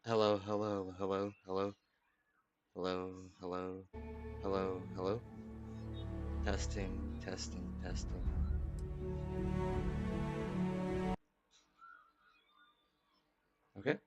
Hello, hello, hello, hello, hello, hello, hello, hello. Testing, testing, testing. Okay.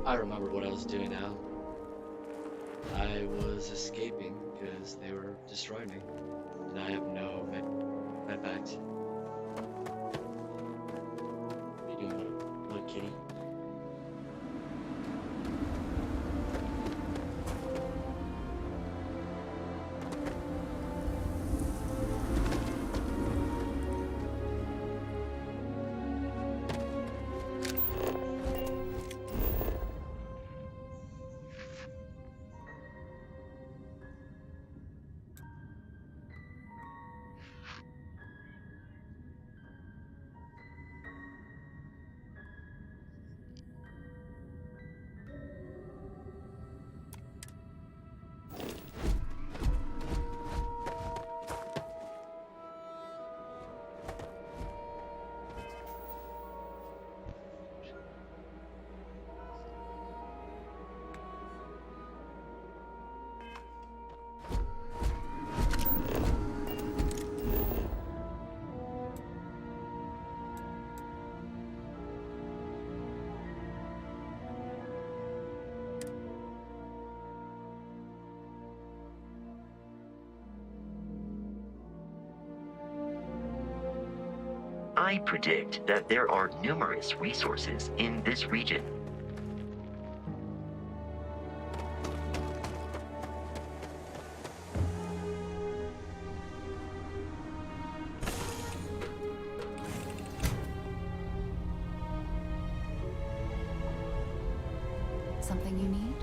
I remember what I was doing now. I was escaping because they were destroying me, and I have no med packs. What are you doing, little kitty? I predict that there are numerous resources in this region. Something you need?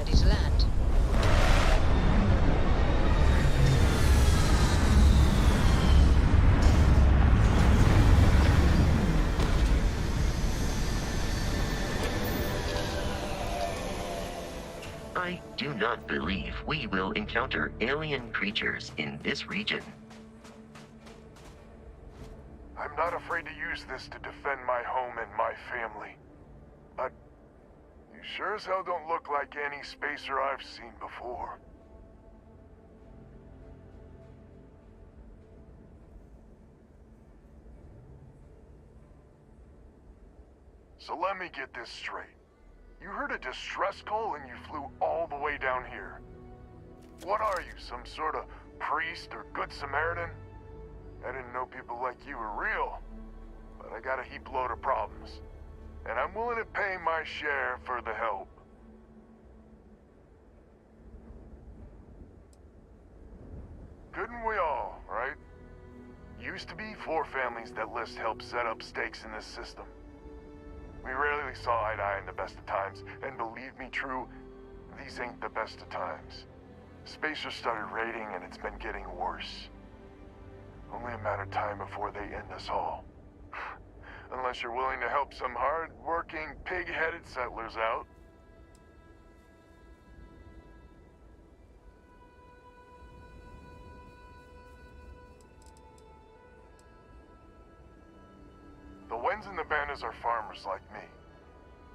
ready to land. I do not believe we will encounter alien creatures in this region. I'm not afraid to use this to defend my home and my family. But you sure as hell don't look like any spacer I've seen before. So let me get this straight. You heard a distress call and you flew all the way down here. What are you, some sort of priest or good Samaritan? I didn't know people like you were real, but I got a heap load of problems. And I'm willing to pay my share for the help. Couldn't we all, right? Used to be 4 families that list help set up stakes in this system. We rarely saw eye to eye in the best of times, and believe me, True, these ain't the best of times. Spacers started raiding, and it's been getting worse. Only a matter of time before they end us all. Unless you're willing to help some hard-working, pig-headed settlers out. The Wens and the Bandas are farmers like me.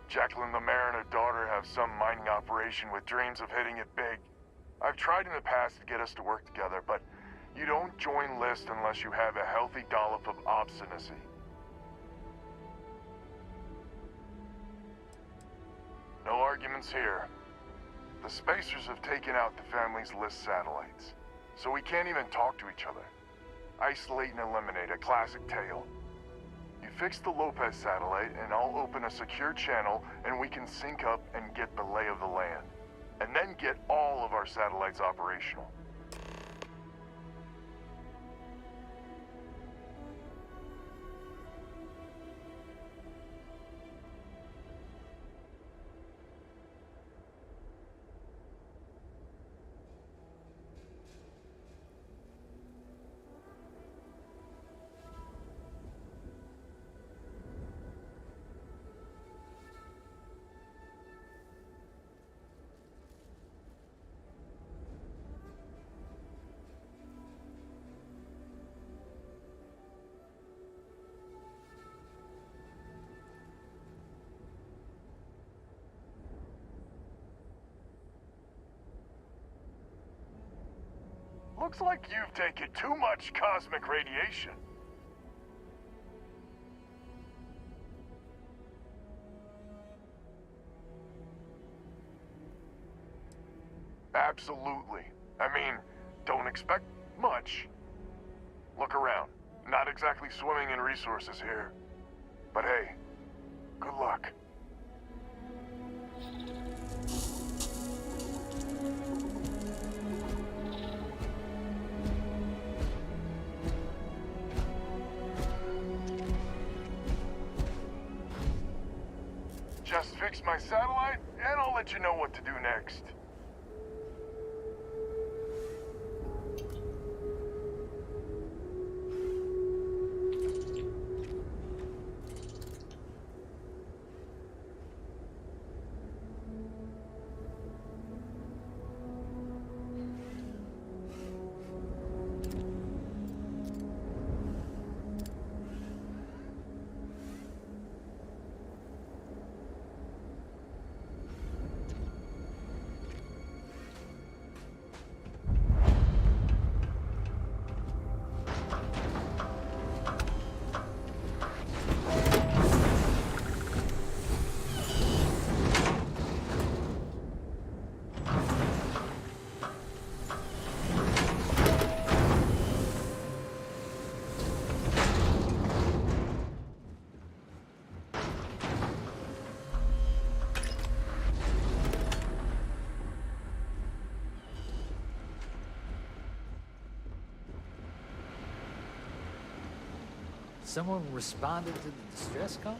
Jacqueline the mayor and her daughter have some mining operation with dreams of hitting it big. I've tried in the past to get us to work together, but you don't join list unless you have a healthy dollop of obstinacy. No arguments here. The Spacers have taken out the family's list satellites, so we can't even talk to each other. Isolate and eliminate, a classic tale. You fix the Lopez satellite, and I'll open a secure channel, and we can sync up and get the lay of the land. And then get all of our satellites operational. Looks like you've taken too much cosmic radiation. Absolutely. I mean, don't expect much. Look around. Not exactly swimming in resources here. But hey, good luck. Just fix my satellite, and I'll let you know what to do next. Someone responded to the distress call?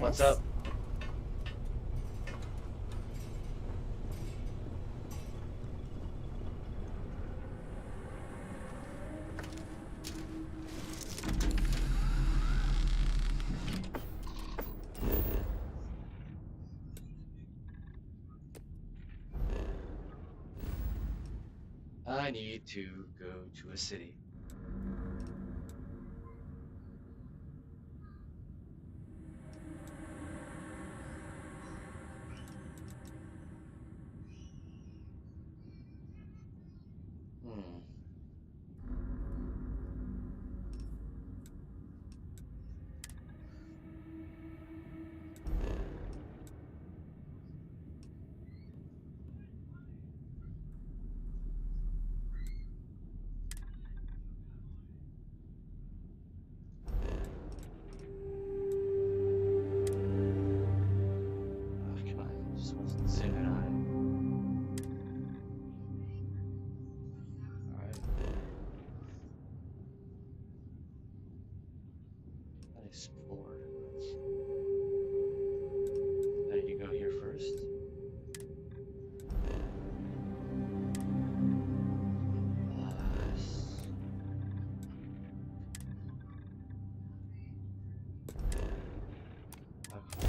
What's up? I need to go to a city. Hmm. Oh, come on. Just wasn't zooming on it. Alright. Unexplored. I need to go here first. Okay.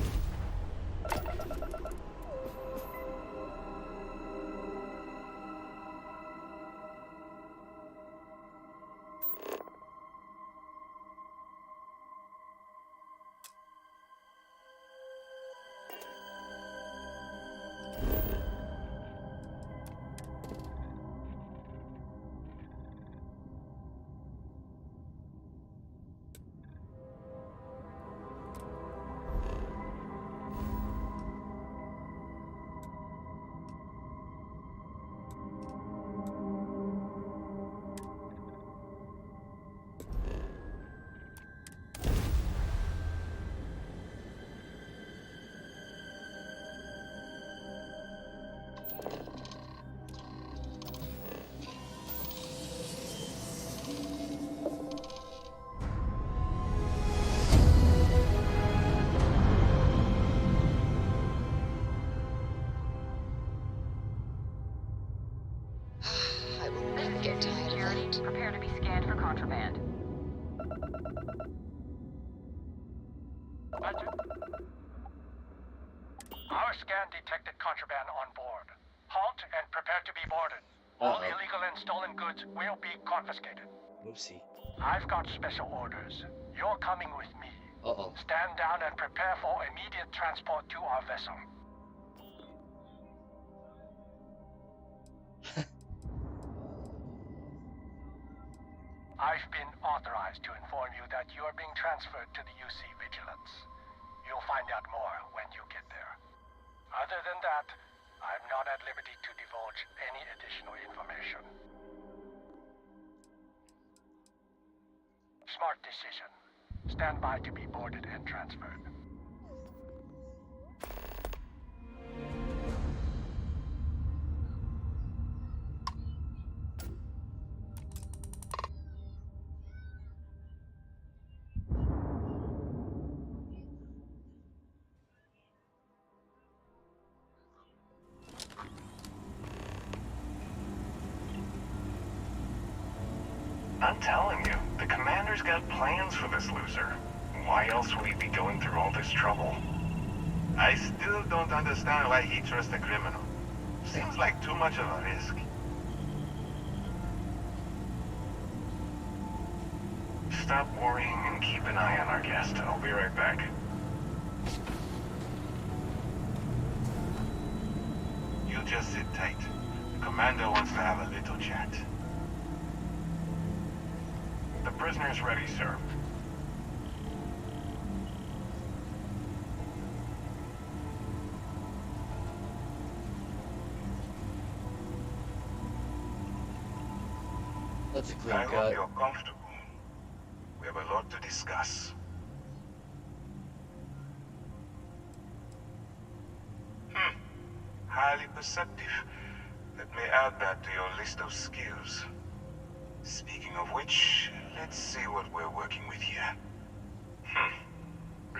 I will never get tired of that. Prepare to be scanned for contraband. Our scan detected contraband on board. Halt and prepare to be boarded. All Uh-oh. illegal and stolen goods will be confiscated. Whoopsie. I've got special orders. You're coming with me. Uh-oh. Stand down and prepare for immediate transport to our vessel. I've been authorized to inform you that you are being transferred to the UC Vigilance. You'll find out more when you get there. Other than that, I'm not at liberty to divulge any additional information. Smart decision. Stand by to be boarded and transferred. I'm telling you, the commander's got plans for this loser. Why else would he be going through all this trouble? I still don't understand why he trusts a criminal. Seems like too much of a risk. Stop worrying and keep an eye on our guest. I'll be right back. You just sit tight. The commander wants to have a little chat. The prisoner's ready, sir. That's a clean I hope cut. you're comfortable. We have a lot to discuss. Highly perceptive. Let me add that to your list of skills. Speaking of which, let's see what we're working with here.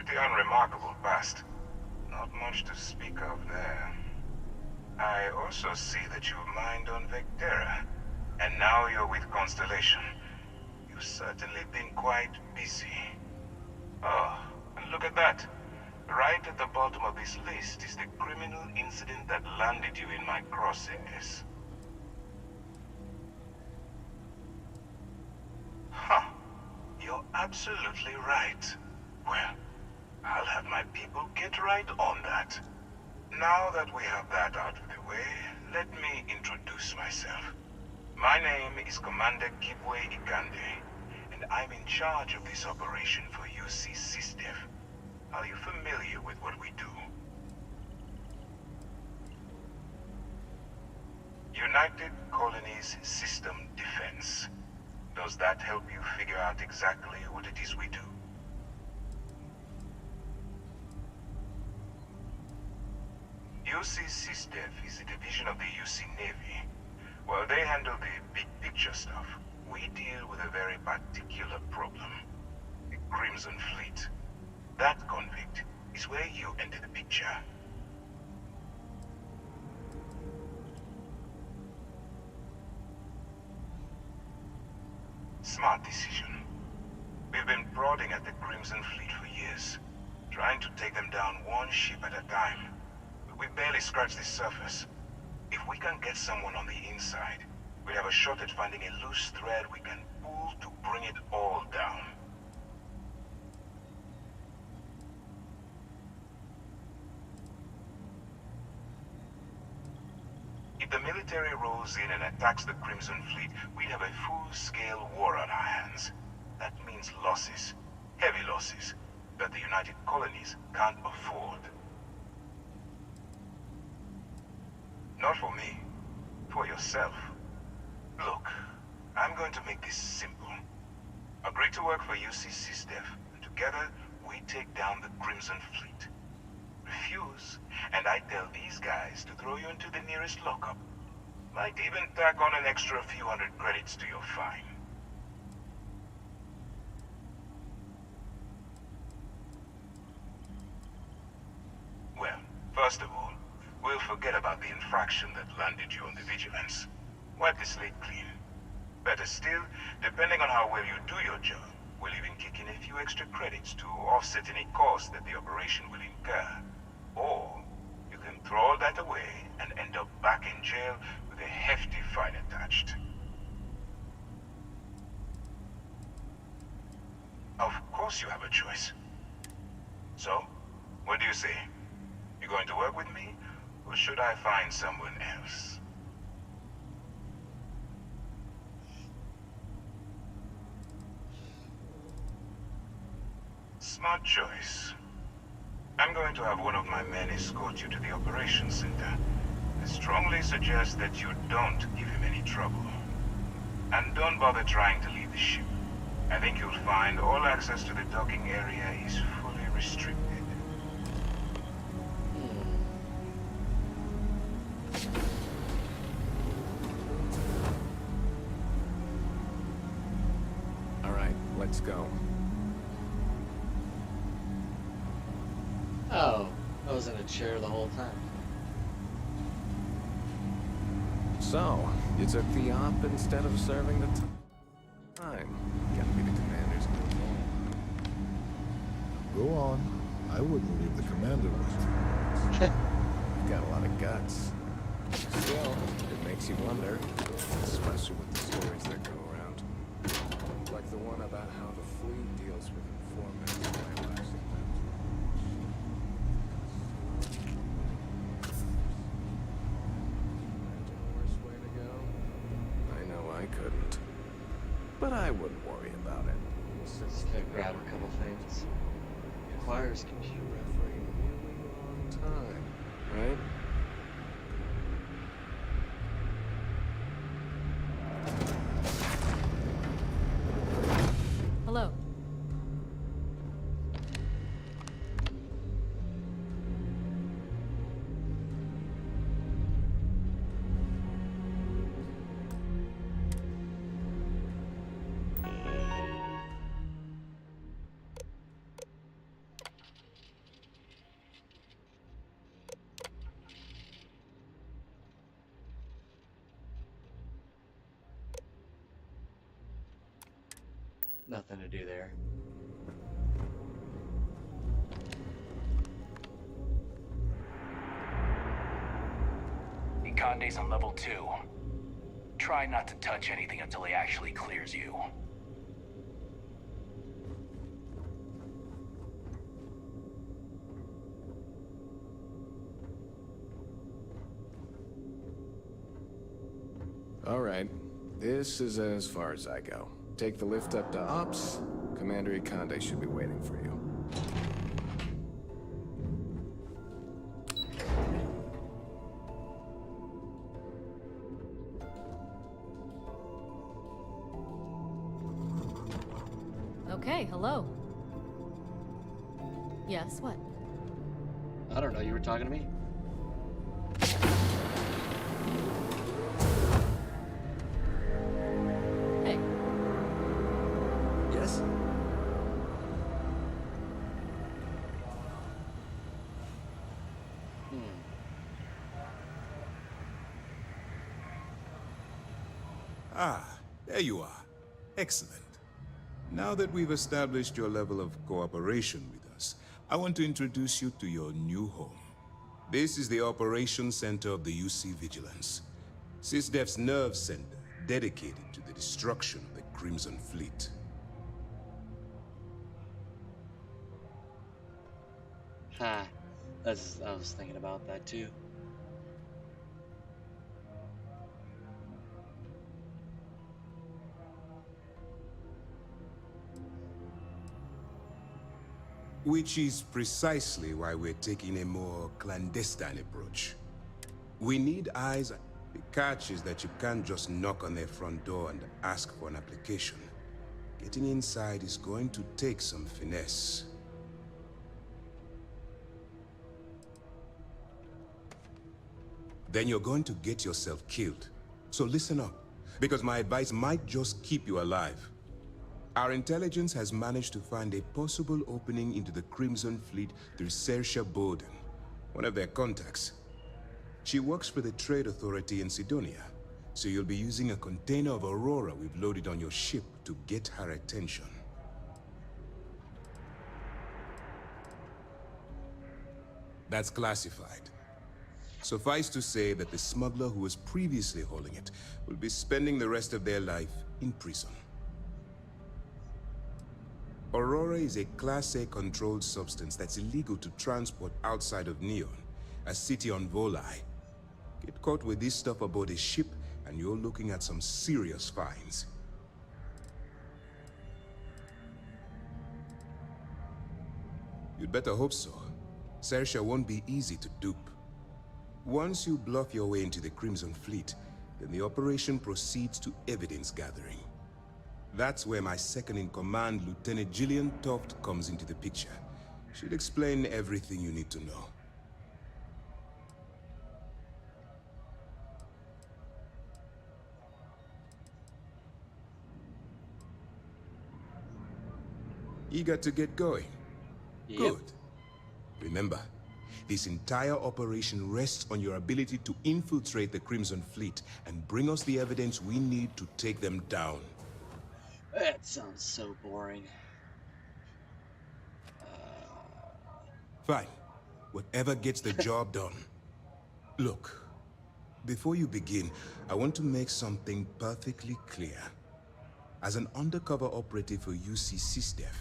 pretty unremarkable past. Not much to speak of there. I also see that you mined on Vectera, and now you're with Constellation. You've certainly been quite busy. Oh, and look at that. Right at the bottom of this list is the criminal incident that landed you in my crosshairs. Huh. You're absolutely right. Well, I'll have my people get right on that. Now that we have that out of the way, let me introduce myself. My name is Commander Kibwe Ikande, and I'm in charge of this operation for UC SysDev. Are you familiar with what we do? United Colonies System Defense. Does that help you figure out exactly what it is we do? UC SysDev is a division of the UC Navy. While they handle the big picture stuff, we deal with a very particular problem. The Crimson Fleet. That convict is where you enter the picture. Smart decision. We've been prodding at the Crimson Fleet for years, trying to take them down one ship at a time. But we barely scratched the surface. If we can get someone on the inside, we'll have a shot at finding a loose thread we can pull to bring it all down. If the military rolls in and attacks the Crimson Fleet, we'd have a full-scale war on our hands. That means losses, heavy losses, that the United Colonies can't afford. Not for me, for yourself. Look, I'm going to make this simple. Agree to work for UC SysDev, and together we take down the Crimson Fleet. Refuse, and I tell these guys to throw you into the nearest lockup. Might even tack on an extra few hundred credits to your fine. Well, first of all, we'll forget about the infraction that landed you on the Vigilance. Wipe the slate clean. Better still, depending on how well you do your job, we'll even kick in a few extra credits to offset any cost that the operation will incur. Or, you can throw all that away and end up back in jail with a hefty fine attached. Of course you have a choice. So, what do you say? You going to work with me, or should I find someone else? Smart choice. I'm going to have one of my men escort you to the operations center. I strongly suggest that you don't give him any trouble. And don't bother trying to leave the ship. I think you'll find all access to the docking area is fully restricted. All right, let's go. Oh, I was in a chair the whole time. So, you took the op instead of serving the time. Gotta be the commander's control. Go on. I wouldn't leave the commander with you. You've got a lot of guts. Still, it makes you wonder, especially with the stories that go around. Like the one about how the fleet deals with informants bypassing them. Imagine a worse way to go? I know I couldn't. But I wouldn't worry about it. Just gonna grab a couple things. Requires computer. For a really long time, right? Hello. Nothing to do there. Conde's on level 2. Try not to touch anything until he actually clears you. All right. This is as far as I go. Take the lift up to Ops. Commander Conde should be waiting for you. Okay, hello. Yes, what? I don't know, you were talking to me? Hey. Yes? Ah, there you are. Excellent. Now that we've established your level of cooperation with us, I want to introduce you to your new home. This is the Operations Center of the UC Vigilance. SysDef's nerve center, dedicated to the destruction of the Crimson Fleet. Ha. I was thinking about that too. Which is precisely why we're taking a more clandestine approach. We need eyes. The catch is that you can't just knock on their front door and ask for an application. Getting inside is going to take some finesse. Then you're going to get yourself killed. So listen up, because my advice might just keep you alive. Our intelligence has managed to find a possible opening into the Crimson Fleet through Saoirse Bowden, one of their contacts. She works for the Trade Authority in Sidonia, so you'll be using a container of Aurora we've loaded on your ship to get her attention. That's classified. Suffice to say that the smuggler who was previously holding it will be spending the rest of their life in prison. Aurora is a Class A controlled substance that's illegal to transport outside of Neon, a city on Volai. Get caught with this stuff aboard a ship, and you're looking at some serious fines. You'd better hope so. Saoirse won't be easy to dupe. Once you bluff your way into the Crimson Fleet, then the operation proceeds to evidence gathering. That's where my second-in-command, Lieutenant Gillian Toft, comes into the picture. She'll explain everything you need to know. Eager to get going? Yep. Good. Remember, this entire operation rests on your ability to infiltrate the Crimson Fleet and bring us the evidence we need to take them down. That sounds so boring. Fine. Whatever gets the job done. Look, before you begin, I want to make something perfectly clear. As an undercover operative for UC SysDef,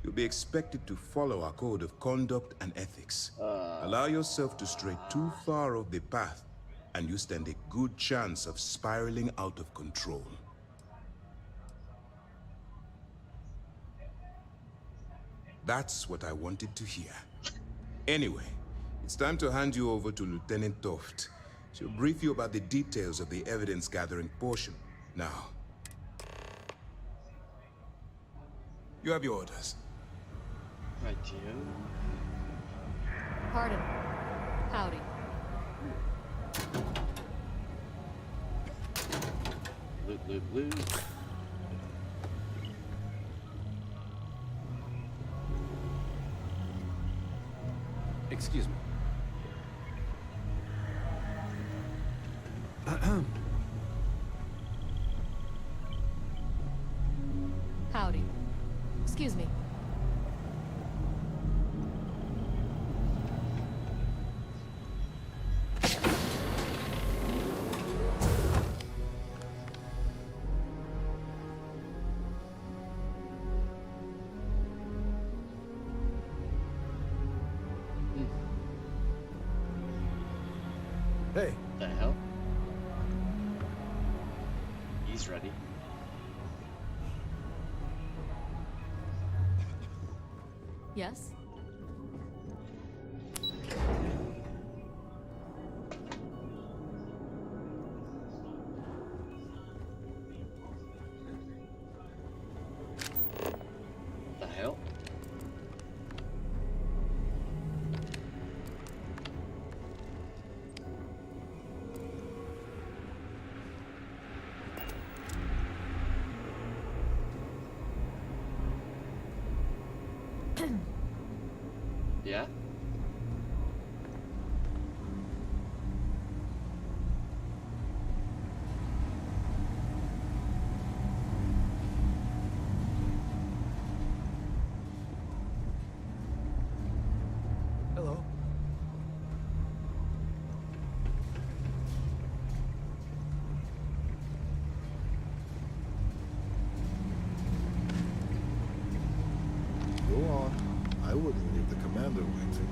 you'll be expected to follow our code of conduct and ethics. Allow yourself to stray too far off the path, and you stand a good chance of spiraling out of control. That's what I wanted to hear. Anyway, it's time to hand you over to Lieutenant Toft. She'll brief you about the details of the evidence-gathering portion. Now, you have your orders. Right, do. Pardon. Howdy. Loot, loot, loot. Excuse me. Howdy. Excuse me. Hey, The hell? He's ready. Yes? The hell? Yeah? Hello. go on. I wouldn't leave the commander waiting.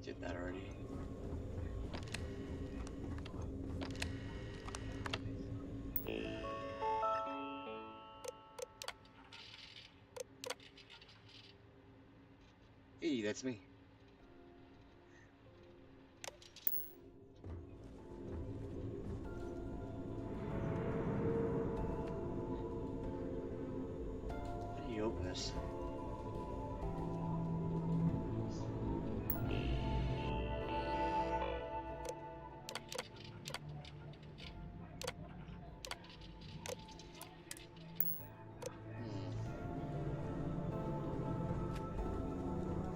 Did that already. Hey, that's me. How do you open this?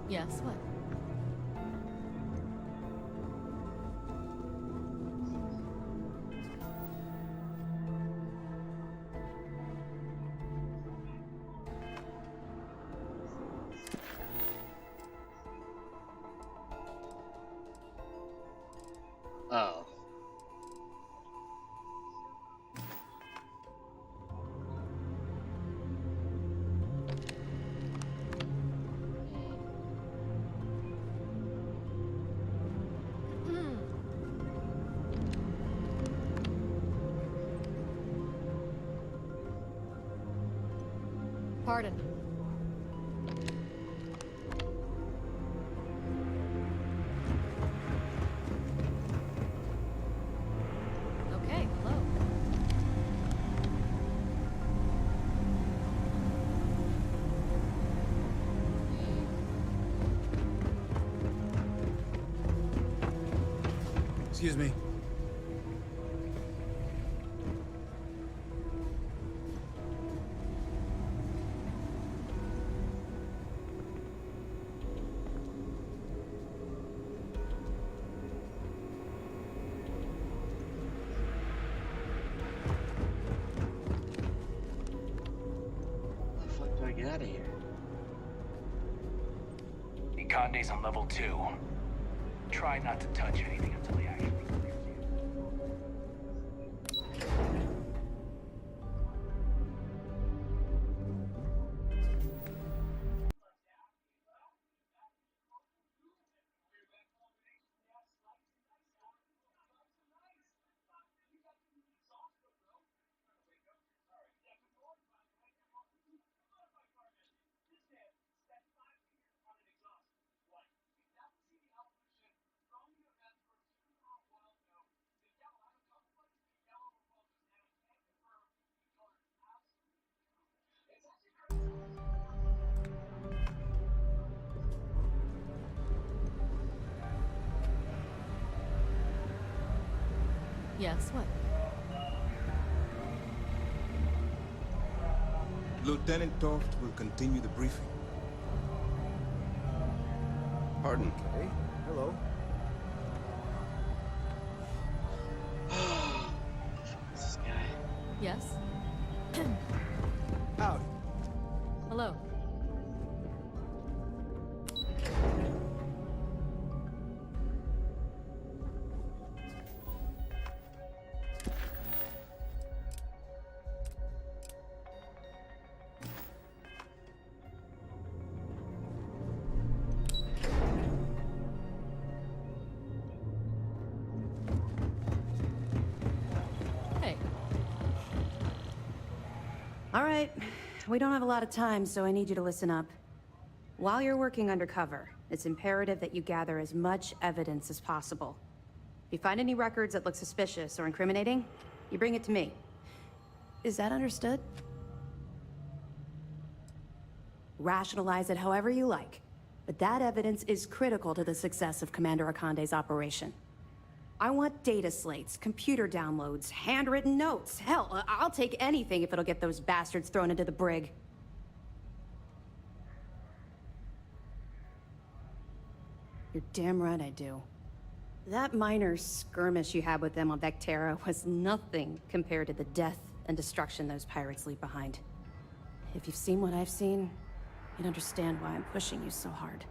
Yes, what? Oh. Pardon. Okay, hello. Excuse me. How the fuck do I get out of here? The Conde's on level 2. Try not to touch anything until he actually clears you. Yes, what? Lieutenant Toft will continue the briefing. Pardon? Okay. Hello. This guy. Yes? Howdy. Hello. Hey. All right. We don't have a lot of time, so I need you to listen up. While you're working undercover, it's imperative that you gather as much evidence as possible. If you find any records that look suspicious or incriminating, you bring it to me. Is that understood? Rationalize it however you like, but that evidence is critical to the success of Commander Akande's operation. I want data slates, computer downloads, handwritten notes. Hell, I'll take anything if it'll get those bastards thrown into the brig. You're damn right I do. That minor skirmish you had with them on Vectera was nothing compared to the death and destruction those pirates leave behind. If you've seen what I've seen, you'd understand why I'm pushing you so hard.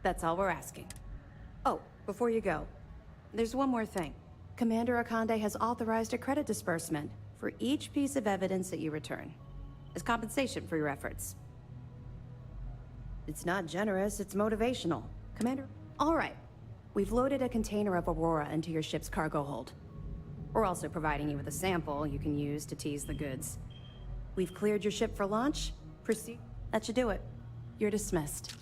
That's all we're asking. Oh, before you go, there's one more thing. Commander Akande has authorized a credit disbursement for each piece of evidence that you return, as compensation for your efforts. It's not generous, it's motivational. Commander? All right. We've loaded a container of Aurora into your ship's cargo hold. We're also providing you with a sample you can use to tease the goods. We've cleared your ship for launch. Proceed. That should do it. You're dismissed.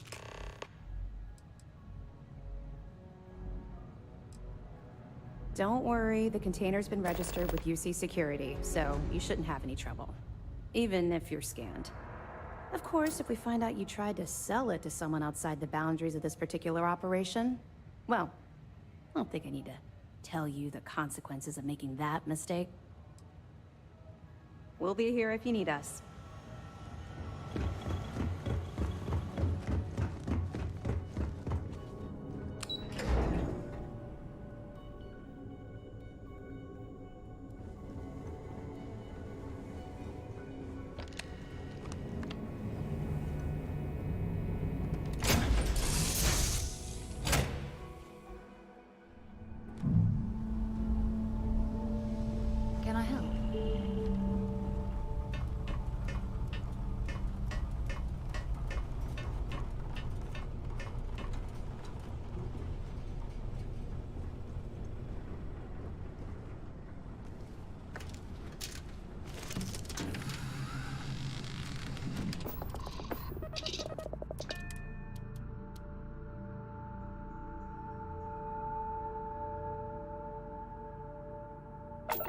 Don't worry, the container's been registered with UC Security, so you shouldn't have any trouble. Even if you're scanned. Of course, if we find out you tried to sell it to someone outside the boundaries of this particular operation, well, I don't think I need to tell you the consequences of making that mistake. We'll be here if you need us. Can I help?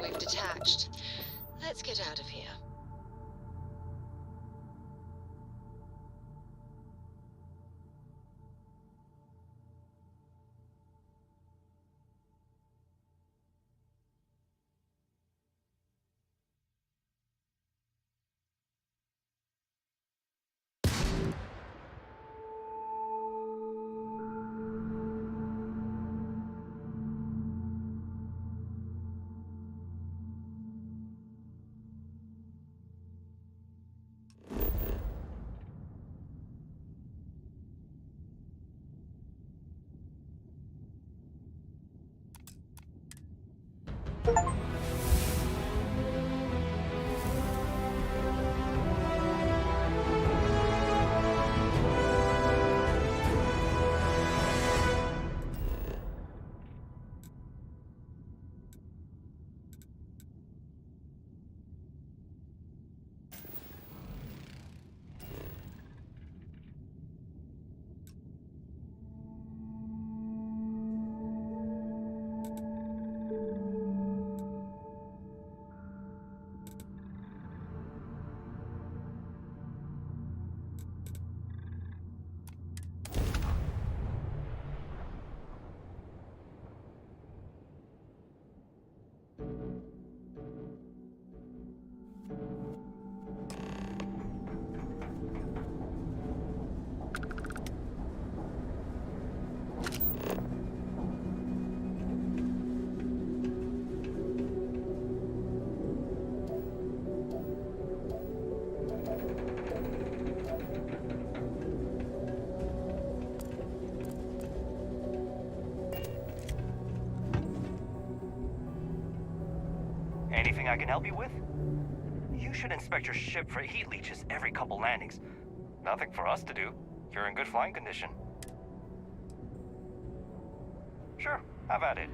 We've detached. Let's get out of here. Something I can help you with? You should inspect your ship for heat leeches every couple landings. Nothing for us to do. You're in good flying condition. Sure, have at it.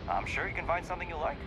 I'm sure you can find something you like.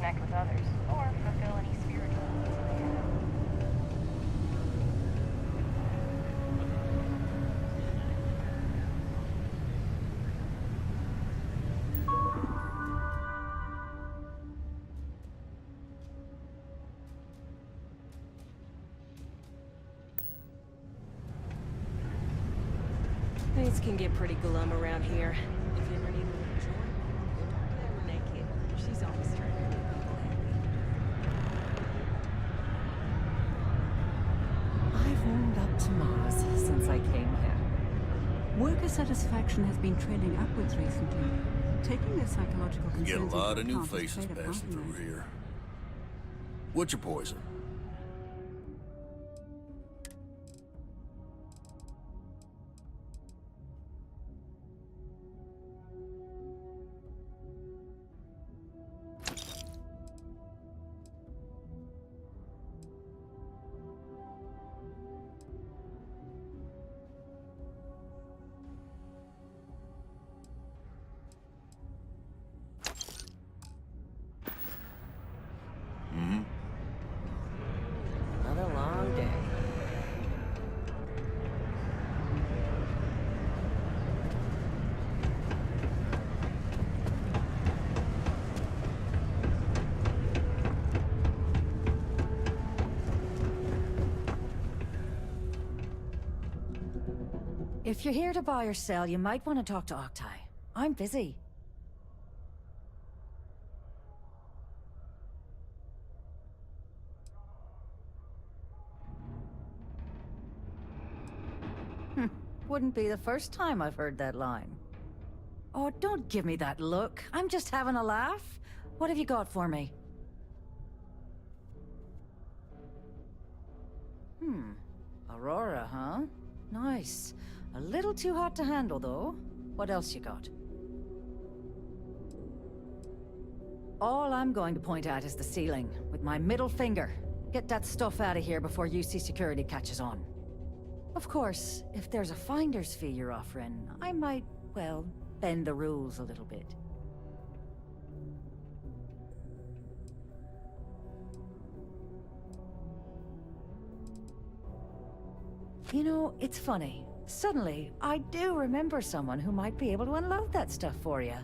connect with others, or fulfill any spiritual needs they have. Things can get pretty glum around here. If you ever need a little joy, go talk to that Renee kid. She's always trying to make people happy. I've warmed up to Mars since I came here. Worker satisfaction has been trending upwards recently. Taking their psychological concerns Get a lot into of new account has faces played a passing part in through here. What's your poison? Another long day. If you're here to buy or sell, you might want to talk to Octai. I'm busy. Wouldn't be the first time I've heard that line. Oh, don't give me that look. I'm just having a laugh. What have you got for me? Aurora, huh? Nice. A little too hot to handle, though. What else you got? All I'm going to point at is the ceiling, with my middle finger. Get that stuff out of here before UC security catches on. Of course, if there's a finder's fee you're offering, I might, well, bend the rules a little bit. You know, it's funny. Suddenly, I do remember someone who might be able to unload that stuff for you.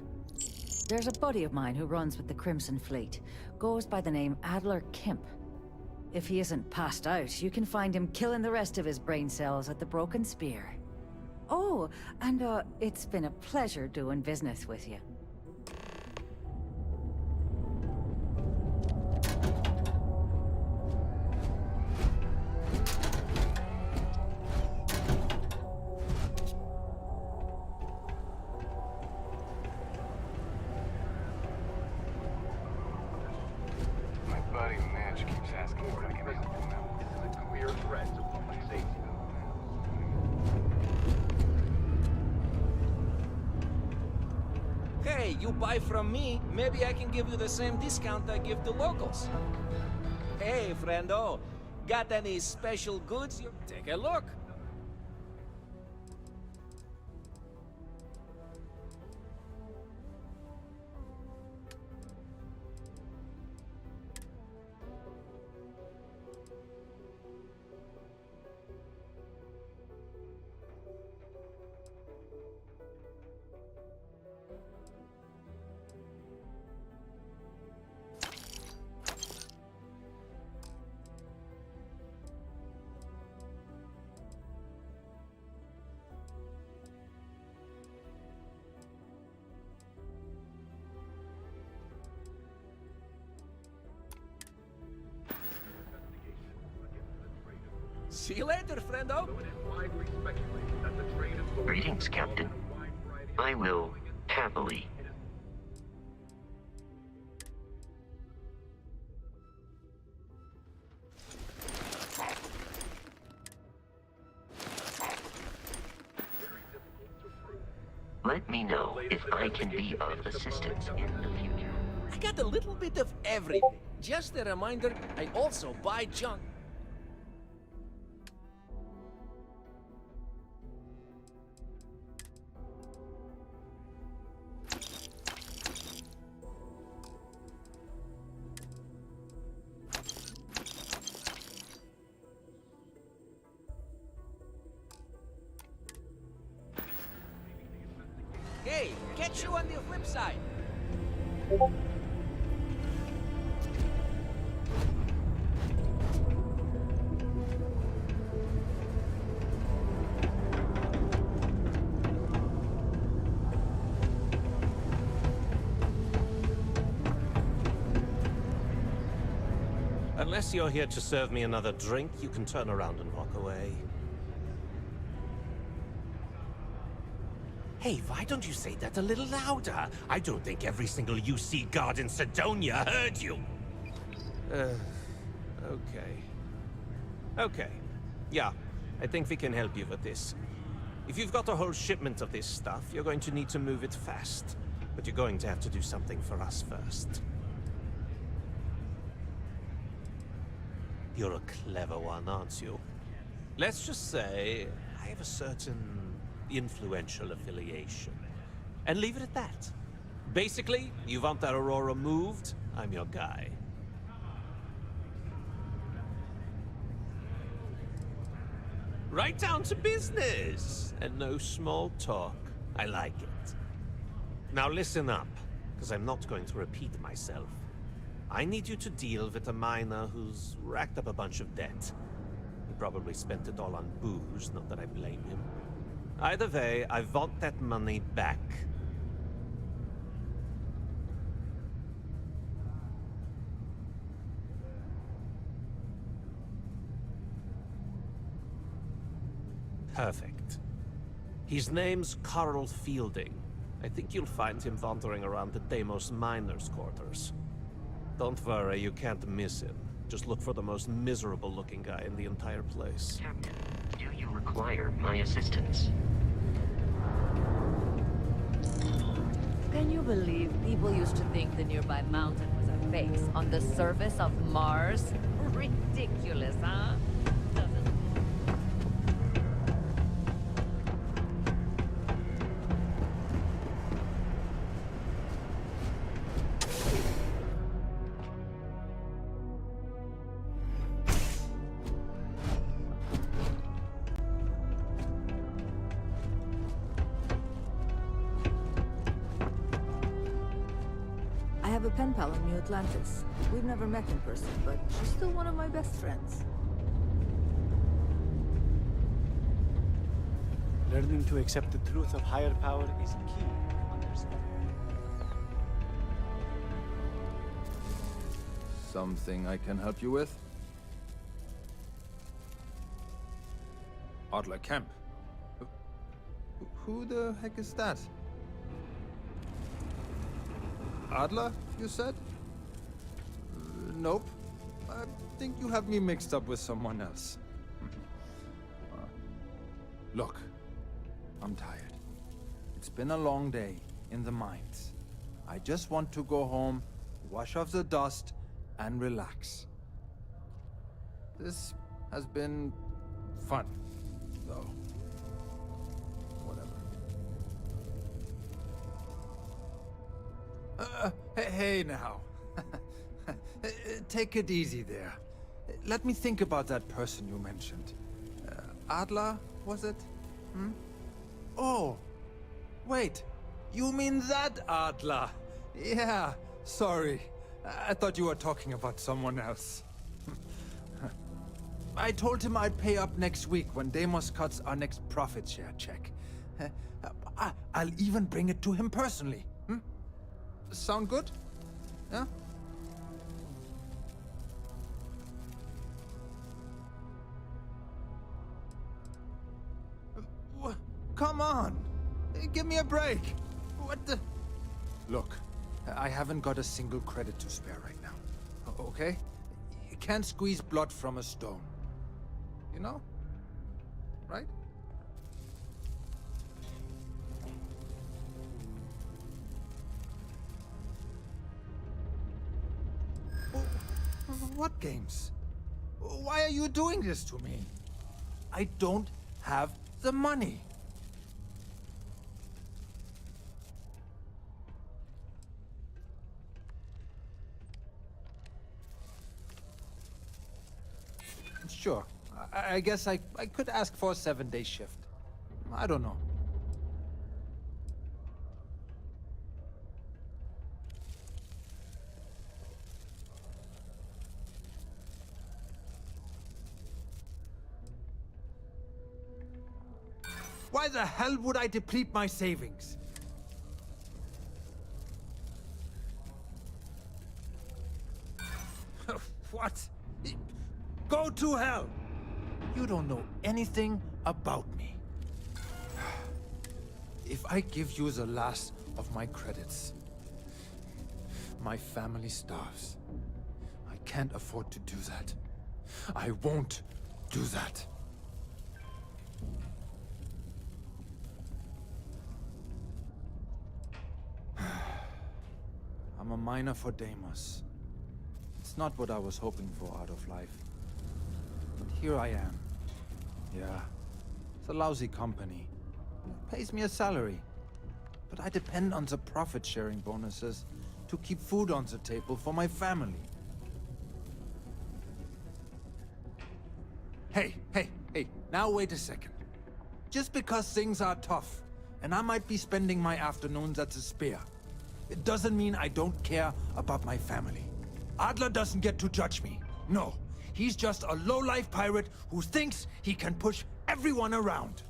There's a buddy of mine who runs with the Crimson Fleet. Goes by the name Adler Kemp. If he isn't passed out, you can find him killing the rest of his brain cells at the Broken Spear. Oh, and it's been a pleasure doing business with you. My buddy Mitch keeps asking if I can help him out. This is a clear threat to public safety. Hey, you buy from me, maybe I can give you the same discount I give to locals. Hey, friendo, got any special goods? Take a look. See you later, friendo. Greetings, Captain. I will happily. Let me know if I can be of assistance in the future. I got a little bit of everything. Just a reminder, I also buy junk. Hey, catch you on the flip side. Unless you're here to serve me another drink, you can turn around and walk away. Hey, why don't you say that a little louder? I don't think every single UC guard in Sidonia heard you. Okay. Okay. Yeah, I think we can help you with this. If you've got a whole shipment of this stuff, you're going to need to move it fast. But you're going to have to do something for us first. You're a clever one, aren't you? Let's just say I have a certain influential affiliation. And leave it at that. Basically, you want that Aurora moved, I'm your guy. Right down to business! And no small talk. I like it. Now listen up, because I'm not going to repeat myself. I need you to deal with a miner who's racked up a bunch of debt. He probably spent it all on booze, not that I blame him. Either way, I want that money back. Perfect. His name's Carl Fielding. I think you'll find him wandering around the Deimos miners' quarters. Don't worry, you can't miss him. Just look for the most miserable-looking guy in the entire place. Captain, do you require my assistance? Can you believe people used to think the nearby mountain was a base on the surface of Mars? Ridiculous, huh? I have a pen pal in New Atlantis. We've never met in person, but she's still one of my best friends. Learning to accept the truth of higher power is key to understanding. Something I can help you with? Adler Kemp. Who the heck is that? Adler, you said? Nope. I think you have me mixed up with someone else. Look, I'm tired. It's been a long day in the mines. I just want to go home, wash off the dust, and relax. This has been fun, though. Hey now. Take it easy there. Let me think about that person you mentioned. Adler, was it? Hmm? Oh, wait. You mean that Adler? Yeah, sorry. I thought you were talking about someone else. I told him I'd pay up next week when Deimos cuts our next profit share check. I'll even bring it to him personally. Sound good? Yeah? Come on! Give me a break! What the... Look, I haven't got a single credit to spare right now. Okay? You can't squeeze blood from a stone. You know? Right? What games? Why are you doing this to me? I don't have the money. Sure. I guess I could ask for a 7-day shift. I don't know. Why the hell would I deplete my savings? What? Go to hell! You don't know anything about me. If I give you the last of my credits, my family starves. I can't afford to do that. I won't do that. I'm a miner for Deimos. It's not what I was hoping for out of life. But here I am. Yeah, it's a lousy company. It pays me a salary. But I depend on the profit-sharing bonuses to keep food on the table for my family. Hey, now wait a second. Just because things are tough, and I might be spending my afternoons at the spear, it doesn't mean I don't care about my family. Adler doesn't get to judge me. No, he's just a low-life pirate who thinks he can push everyone around.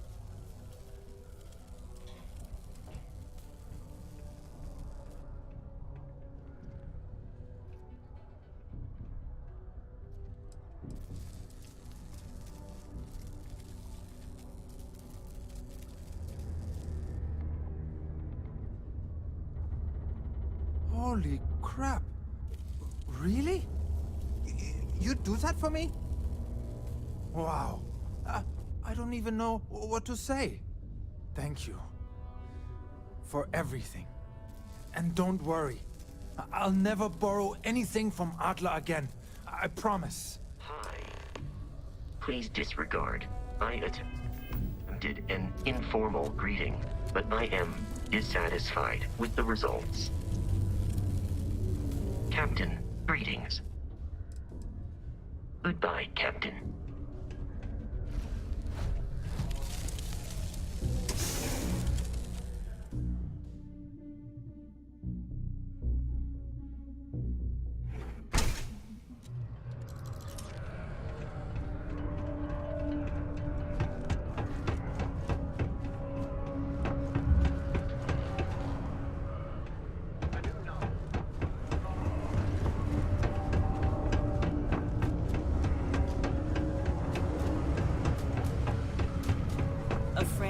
Holy crap. Really? You'd do that for me? Wow. I don't even know what to say. Thank you. For everything. And don't worry. I'll never borrow anything from Adler again. I promise. Hi. Please disregard. I attempted an informal greeting, but I am dissatisfied with the results. Captain, greetings. Goodbye, Captain.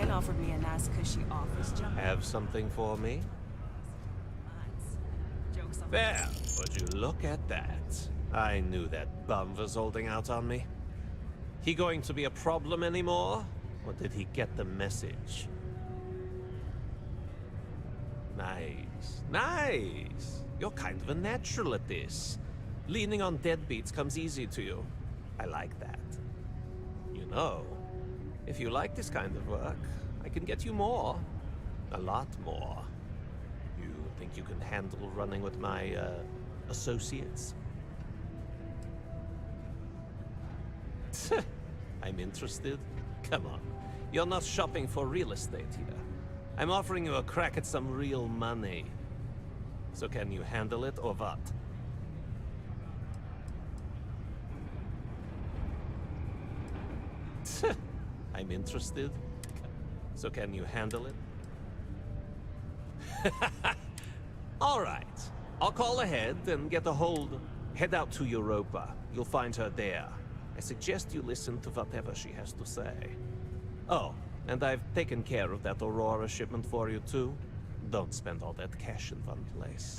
Offered me a nice cushy office job. Have something for me? There, would you look at that? I knew that bum was holding out on me. He going to be a problem anymore? Or did he get the message? Nice. Nice! You're kind of a natural at this. Leaning on deadbeats comes easy to you. I like that. You know, if you like this kind of work, I can get you more. A lot more. You think you can handle running with my, associates? I'm interested? Come on. You're not shopping for real estate here. I'm offering you a crack at some real money. So can you handle it or what? I'm interested. So can you handle it? All right. I'll call ahead and get a hold. Head out to Europa. You'll find her there. I suggest you listen to whatever she has to say. Oh, and I've taken care of that Aurora shipment for you too. Don't spend all that cash in one place.